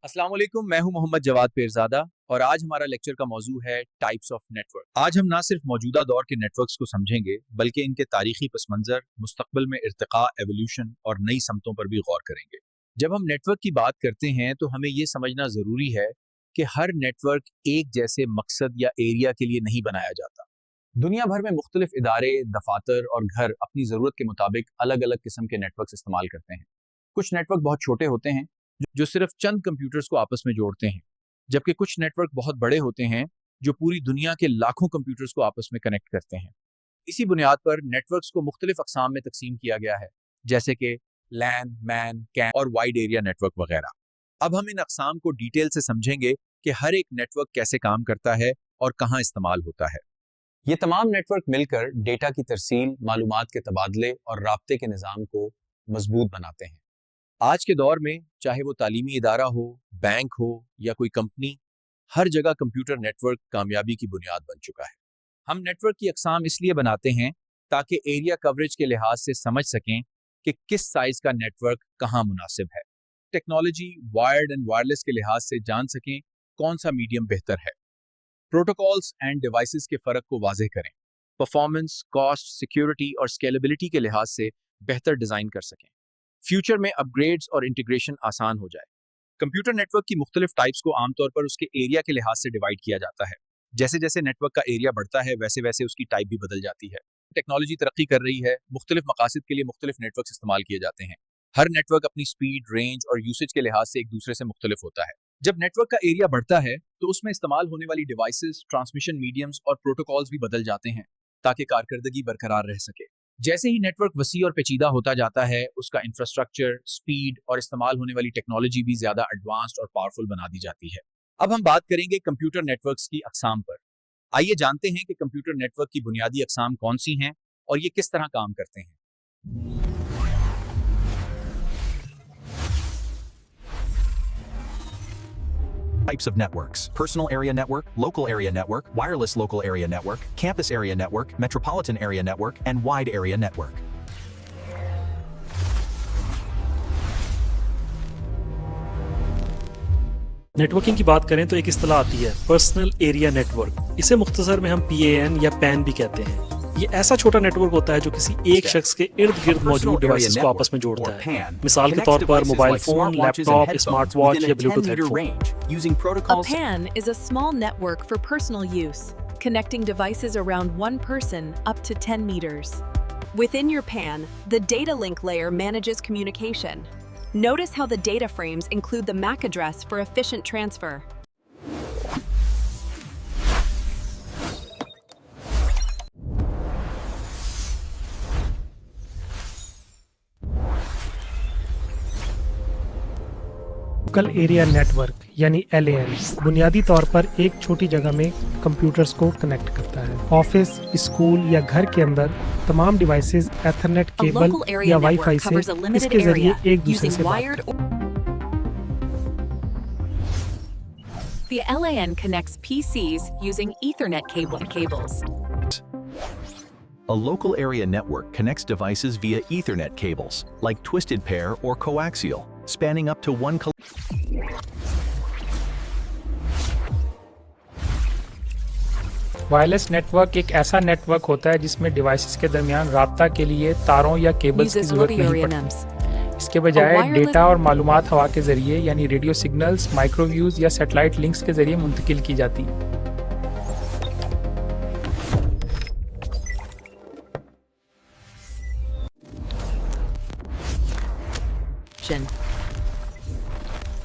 अस्सलाम वालेकुम, मैं हूं मोहम्मद जवाद पेरजादा और आज हमारा लेक्चर का मौजू है टाइप्स ऑफ नेटवर्क। आज हम ना सिर्फ मौजूदा दौर के नेटवर्क्स को समझेंगे बल्कि इनके तारीखी पसमंजर, मुस्तकबिल में इर्तिका, एवोल्यूशन और नई समतों पर भी गौर करेंगे। जब हम नेटवर्क की बात करते हैं तो हमें ये समझना जरूरी है कि हर नेटवर्क एक जैसे मकसद या एरिया के लिए नहीं बनाया जाता। दुनिया भर में मुख्तलिफ इदारे, दफातर और घर अपनी ज़रूरत के मुताबिक अलग अलग किस्म के नेटवर्क इस्तेमाल करते हैं। कुछ नेटवर्क बहुत छोटे होते हैं जो सिर्फ चंद कंप्यूटर्स को आपस में जोड़ते हैं, जबकि कुछ नेटवर्क बहुत बड़े होते हैं जो पूरी दुनिया के लाखों कंप्यूटर्स को आपस में कनेक्ट करते हैं। इसी बुनियाद पर नेटवर्क्स को मुख्तलिफ अकसाम में तकसीम किया गया है, जैसे कि लैन, मैन, कैन और वाइड एरिया नेटवर्क वगैरह। अब हम इन अकसाम को डिटेल से समझेंगे कि हर एक नेटवर्क कैसे काम करता है और कहाँ इस्तेमाल होता है। ये तमाम नेटवर्क मिलकर डेटा की तरसील, मालूमात के तबादले और राब्ते के निज़ाम को मजबूत बनाते हैं। आज के दौर में चाहे वो तालीमी इदारा हो, बैंक हो या कोई कंपनी, हर जगह कंप्यूटर नेटवर्क कामयाबी की बुनियाद बन चुका है। हम नेटवर्क की अकसाम इसलिए बनाते हैं ताकि एरिया कवरेज के लिहाज से समझ सकें कि किस साइज का नेटवर्क कहाँ मुनासिब है। टेक्नोलॉजी, वायर्ड एंड वायरलेस के लिहाज से जान सकें कौन सा मीडियम बेहतर है। प्रोटोकॉल्स एंड डिवाइसेस के फ़र्क को वाज़ेह करें। परफॉर्मेंस, कॉस्ट, सिक्योरिटी और स्केलेबिलिटी के लिहाज से बेहतर डिज़ाइन कर सकें। फ्यूचर में अपग्रेड्स और इंटीग्रेशन आसान हो जाए। कंप्यूटर नेटवर्क की मुख्तलिफ टाइप्स को आमतौर पर उसके एरिया के लिहाज से डिवाइड किया जाता है। जैसे जैसे नेटवर्क का एरिया बढ़ता है वैसे वैसे उसकी टाइप भी बदल जाती है। टेक्नोलॉजी तरक्की कर रही है, मुख्तलिफ मकासद के लिए मुख्तलिफ नेटवर्क इस्तेमाल किए जाते हैं। हर नेटवर्क अपनी स्पीड, रेंज और यूसेज के लिहाज से एक दूसरे से मुख्तलिफ होता है। जब नेटवर्क का एरिया बढ़ता है तो उसमें इस्तेमाल होने वाली डिवाइसेस, ट्रांसमिशन मीडियम्स और प्रोटोकॉल्स भी बदल जाते हैं ताकि कारकर्दगी बरकरार रह सके। जैसे ही नेटवर्क वसी और पेचीदा होता जाता है, उसका इंफ्रास्ट्रक्चर, स्पीड और इस्तेमाल होने वाली टेक्नोलॉजी भी ज्यादा एडवांस्ड और पावरफुल बना दी जाती है। अब हम बात करेंगे कंप्यूटर नेटवर्क्स की अकसाम पर। आइए जानते हैं कि कंप्यूटर नेटवर्क की बुनियादी अकसाम कौन सी हैं और ये किस तरह काम करते हैं। Types of networks: personal area network, local area network, wireless local area network, campus area network, metropolitan area network, and wide area network. Networking की बात करें तो एक इस्तेलाह आती है पर्सनल एरिया नेटवर्क। इसे मुख्तसर में हम PAN या PAN भी कहते हैं। ये ऐसा छोटा नेटवर्क होता है जो किसी एक शख्स के इर्द गिर्द मौजूद डिवाइसेस को आपस में जोड़ता है। मिसाल के तौर पर mobile phone, laptop, smart watch या bluetooth headphone. A PAN is a small network for personal use, connecting devices around one person up to 10 meters. Within your PAN, the data link layer manages communication. Notice how the data frames include the MAC address for efficient transfer. Local area network यानी LAN बुनियादी तौर पर एक छोटी जगह में computers को connect करता है। ऑफिस, स्कूल या घर के अंदर तमाम डिवाइसेस एथरनेट केबल या वाईफाई से इसके जरिए एक दूसरे से बात करते हैं। The LAN connects PCs using Ethernet cables. A local area network connects devices via Ethernet cables, like twisted pair or coaxial, spanning up to 1 wireless network एक ऐसा नेटवर्क होता है जिसमें डिवाइसेस के दरमियान राब्ता के लिए तारों या केबल्स की जरूरत नहीं पड़ती। इसके बजाय डेटा और मालूमात हवा के जरिए यानी रेडियो सिग्नल्स, माइक्रोवेव्स या सैटेलाइट लिंक्स के जरिए मुंतकिल की जाती है।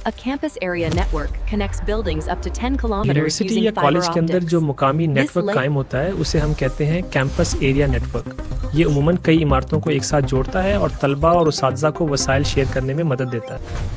A campus area network connects buildings up to 10 kilometers university using या fiber कॉलेज के अंदर optics. जो मुकामी नेटवर्क कायम होता है उसे हम कहते हैं कैंपस एरिया नेटवर्क। ये उम्मन कई इमारतों को एक साथ जोड़ता है और तलबा और उसातिज़ा को वसाइल शेयर करने में मदद देता है।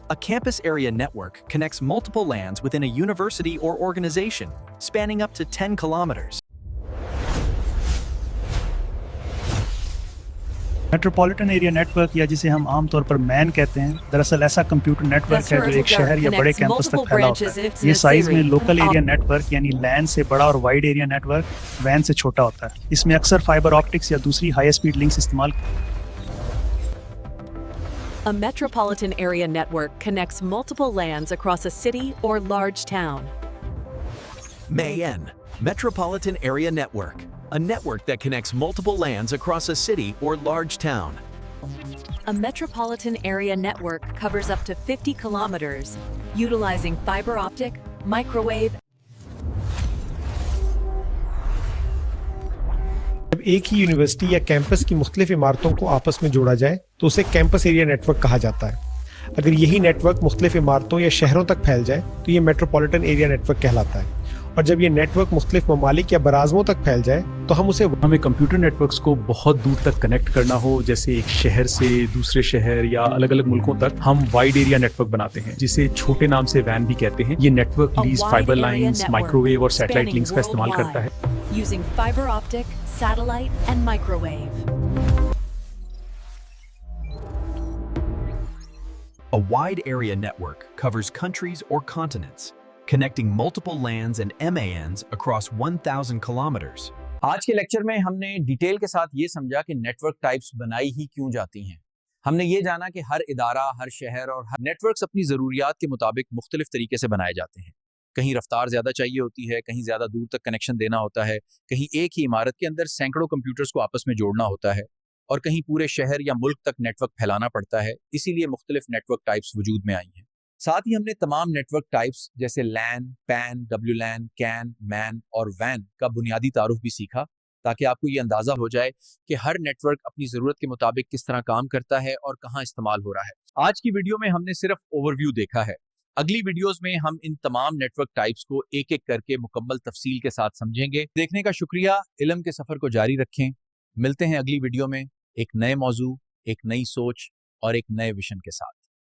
A campus area network connects multiple LANs within a university or organization, spanning up to 10 kilometers. Metropolitan area network या जिसे हम आमतौर पर मैन कहते हैं, दरअसल ऐसा कंप्यूटर नेटवर्क है जो एक शहर या बड़े कैंपस तक फैला होता है। ये साइज में लोकल एरिया नेटवर्क यानी लैन से बड़ा और वाइड एरिया नेटवर्क वैन से छोटा होता है। इसमें अक्सर फाइबर ऑप्टिक्स या दूसरी हाई स्पीड लिंक्स इस्तेमाल। A metropolitan area network connects multiple lands across a city or large town. MAN, Metropolitan Area Network, a network that connects multiple lands across a city or large town. A metropolitan area network covers up to 50 kilometers, utilizing fiber optic, microwave, जब एक ही university या campus की मुख्तलिफ इमारतों को आपस में जोड़ा जाए तो उसे कैंपस एरिया नेटवर्क कहा जाता है। अगर यही नेटवर्क मुख्तलिफ इमारतों या शहरों तक फैल जाए तो ये मेट्रोपॉलिटन एरिया नेटवर्क कहलाता है। और जब ये नेटवर्क मुख्तलिफ ममालिक या बराज़मों तक फैल जाए तो हमें कंप्यूटर नेटवर्क्स को बहुत दूर तक कनेक्ट करना हो, जैसे एक शहर से दूसरे शहर या अलग अलग मुल्कों तक, हम वाइड एरिया नेटवर्क बनाते हैं जिसे छोटे नाम से वैन भी कहते हैं। ये network lease fibre lines, microwave और सैटेलाइट लिंक्स का इस्तेमाल करता है। using fiber optic, satellite, and microwave. A wide area network covers countries or continents, connecting multiple lands and MANs across 1,000 kilometers. आज के लेक्चर में हमने डिटेल के साथ ये समझा कि नेटवर्क टाइप्स बनाई ही क्यों जाती हैं। हमने ये जाना कि हर इदारा, हर शहर और हर नेटवर्क्स अपनी ज़रूरियात के मुताबिक मुख्तलिफ तरीके से बनाए जाते हैं। कहीं रफ्तार ज़्यादा चाहिए होती है, कहीं ज़्यादा दूर तक कनेक्शन देना होता है, कहीं एक ही इमारत के अंदर सैकड़ों कंप्यूटर्स को आपस में जोड़ना होता है और कहीं पूरे शहर या मुल्क तक नेटवर्क फैलाना पड़ता है। इसीलिए मुख्तलिफ नेटवर्क टाइप्स वजूद में आई हैं। साथ ही हमने तमाम नेटवर्क टाइप्स जैसे लैन, पैन, WLAN, कैन, मैन और वैन का बुनियादी तारुफ भी सीखा, ताकि आपको ये अंदाज़ा हो जाए कि हर नेटवर्क अपनी ज़रूरत के मुताबिक किस तरह काम करता है और कहाँ इस्तेमाल हो रहा है। आज की वीडियो में हमने सिर्फ ओवरव्यू देखा है। अगली वीडियोस में हम इन तमाम नेटवर्क टाइप्स को एक एक करके मुकम्मल तफसील के साथ समझेंगे। देखने का शुक्रिया। इल्म के सफ़र को जारी रखें। मिलते हैं अगली वीडियो में एक नए मौजू, एक नई सोच और एक नए विजन के साथ।